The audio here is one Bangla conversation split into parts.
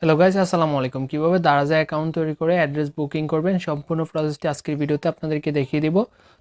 হ্যালো গাইস, আসসালামু আলাইকুম। কিভাবে দারাজে অ্যাকাউন্ট তৈরি করে অ্যাড্রেস বুকিং করবেন সম্পূর্ণ প্রসেসটি আজকের ভিডিওতে আপনাদেরকে দেখিয়ে দিব।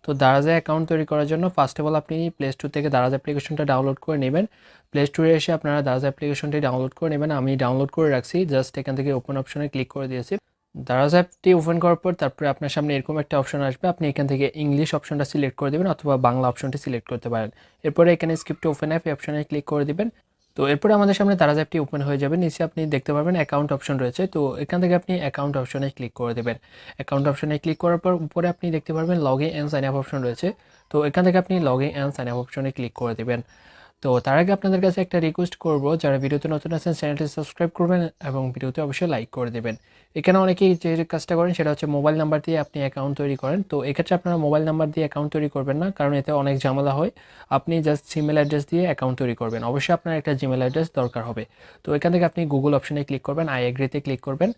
তো দারাজে অ্যাকাউন্ট তৈরি করার জন্য ফার্স্ট অফ অল আপনি প্লে স্টোর থেকে দারাজ অ্যাপ্লিকেশনটা ডাউনলোড করে নেবেন। প্লে স্টোরে এসে আপনারা দারাজ অ্যাপ্লিকেশনটি ডাউনলোড করে নেবেন। আমি ডাউনলোড করে রাখছি, জাস্ট এখান থেকে ওপেন অপশনে ক্লিক করে দিয়েছি। দারাজ অ্যাপটি ওপেন করার পর তারপরে আপনার সামনে এরকম একটা অপশন আসবে, আপনি এখান থেকে ইংলিশ অপশনটা সিলেক্ট করে দেবেন অথবা বাংলা অপশনটি সিলেক্ট করতে পারেন। এরপরে এখানে স্কিপ টু ওপেন অ্যাপ এই অপশনে ক্লিক করে দিবেন। তো এরপরে আমাদের সামনে দারাজ অ্যাপটি ওপেন হয়ে যাবে। নিচে আপনি দেখতে পারবেন অ্যাকাউন্ট অপশন রয়েছে, তো এখান থেকে আপনি অ্যাকাউন্ট অপশনে ক্লিক করে দেবেন। অ্যাকাউন্ট অপশনে ক্লিক করার পর উপরে আপনি দেখতে পারবেন log in and sign up option রয়েছে, তো এখান থেকে আপনি log in and sign up অপশনে ক্লিক করে দেবেন। তো তার আগে আপনাদের কাছে একটা রিকোয়েস্ট করব, যারা ভিডিওতে নতুন আছেন চ্যানেলটি সাবস্ক্রাইব করবেন এবং ভিডিওতে অবশ্যই লাইক করে দেবেন। এখানে অনেকেই যে কাজটা করেন সেটা হচ্ছে মোবাইল নাম্বার দিয়ে আপনি অ্যাকাউন্ট তৈরি করেন, তো এক্ষেত্রে আপনারা মোবাইল নাম্বার দিয়ে অ্যাকাউন্ট তৈরি করবেন না, কারণ এতে অনেক ঝামেলা হয়। আপনি জাস্ট জিমেল অ্যাড্রেস দিয়ে অ্যাকাউন্ট তৈরি করবেন। অবশ্যই আপনার একটা জিমেল অ্যাড্রেস দরকার হবে। তো এখান থেকে আপনি গুগল অপশনে ক্লিক করবেন, আই এগ্রিতে ক্লিক করবেন।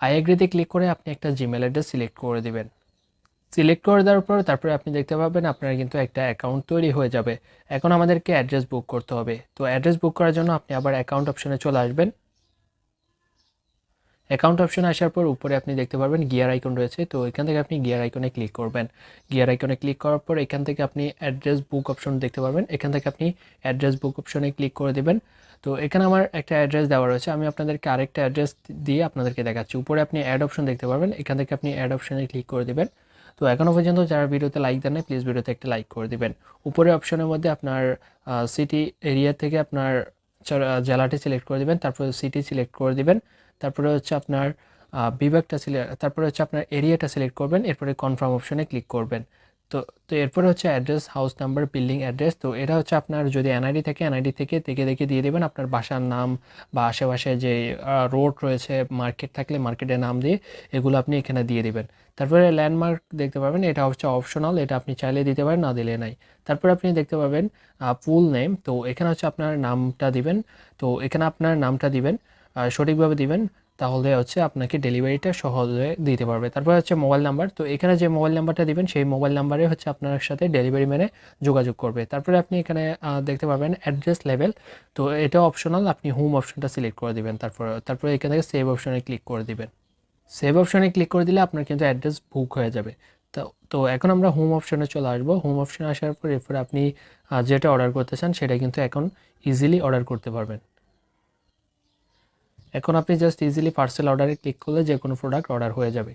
আই এগ্রিতে ক্লিক করে আপনি একটা জিমেল অ্যাড্রেস সিলেক্ট করে দেবেন। সিলেক্ট করে দেওয়ার পর তারপরে আপনি দেখতে পাবেন আপনার কিন্তু একটা অ্যাকাউন্ট তৈরি হয়ে যাবে। এখন আমাদেরকে অ্যাড্রেস বুক করতে হবে, তো অ্যাড্রেস বুক করার জন্য আপনি আবার অ্যাকাউন্ট অপশনে চলে আসবেন। অ্যাকাউন্ট অপশনে আসার পর উপরে আপনি দেখতে পারবেন গিয়ার আইকন রয়েছে, তো এখান থেকে আপনি গিয়ার আইকনে ক্লিক করবেন। গিয়ার আইকনে ক্লিক করার পর এখান থেকে আপনি অ্যাড্রেস বুক অপশন দেখতে পারবেন, এখান থেকে আপনি অ্যাড্রেস বুক অপশনে ক্লিক করে দেবেন। তো এখানে আমার একটা অ্যাড্রেস দেওয়া রয়েছে, আমি আপনাদেরকে আরেকটা অ্যাড্রেস দিয়ে আপনাদেরকে দেখাচ্ছি। উপরে আপনি অ্যাড অপশন দেখতে পারবেন, এখান থেকে আপনি অ্যাড অপশনে ক্লিক করে দেবেন। তো এখনও পর্যন্ত যারা ভিডিওতে লাইক দেন না, প্লিজ ভিডিওতে একটা লাইক করে দিবেন। উপরে অপশনের মধ্যে আপনার সিটি এরিয়া থেকে আপনার জেলাটি সিলেক্ট করে দিবেন, তারপরে সিটি সিলেক্ট করে দিবেন, তারপরে হচ্ছে আপনার বিভাগটা সিলেক্ট, তারপরে হচ্ছে আপনার এরিয়াটা সিলেক্ট করবেন, এরপরে কনফার্ম অপশনে ক্লিক করবেন। তো তো এরপরে হচ্ছে address, house number, building address. তো এটা হচ্ছে আপনার যদি এনআইডি থেকে এনআইডি থেকে দেখে দেখে দিয়ে দেবেন আপনার বাসার নাম বা আশেপাশে যে রোড রয়েছে, মার্কেট থাকলে মার্কেটের নাম দিয়ে এগুলো আপনি এখানে দিয়ে দিবেন। তারপরে ল্যান্ডমার্ক দেখতে পাবেন, এটা হচ্ছে অপশনাল, এটা আপনি চাইলে দিতে পারেন, না দিলে নাই। তারপরে আপনি দেখতে পাবেন ফুল নেম, তো এখানে হচ্ছে আপনার নামটা দিবেন। তো এখানে আপনার নামটা দিবেন, সঠিকভাবে দিবেন, তাহলে হচ্ছে আপনাকে ডেলিভারিটা সহজে দিতে পারবে। তারপর হচ্ছে মোবাইল নাম্বার, তো এখানে যে মোবাইল নাম্বারটা দিবেন সেই মোবাইল নাম্বারে হচ্ছে আপনার সাথে ডেলিভারি ম্যানে যোগাযোগ করবে। তারপরে আপনি এখানে দেখতে পাবেন অ্যাড্রেস লেভেল, তো এটা অপশনাল, আপনি হোম অপশনটা সিলেক্ট করে দিবেন। তারপরে এখান থেকে সেভ অপশনে ক্লিক করে দিবেন। সেভ অপশনে ক্লিক করে দিলে আপনার কিন্তু অ্যাড্রেস বুক হয়ে যাবে। তো তো এখন আমরা হোম অপশনে চলে আসবো। হোম অপশনে আসার পর এরপরে আপনি যেটা অর্ডার করতে চান সেটা কিন্তু এখন ইজিলি অর্ডার করতে পারবেন। এখন আপনি জাস্ট ইজিলি পার্সেল অর্ডারে ক্লিক করলে যে কোনো প্রোডাক্ট অর্ডার হয়ে যাবে।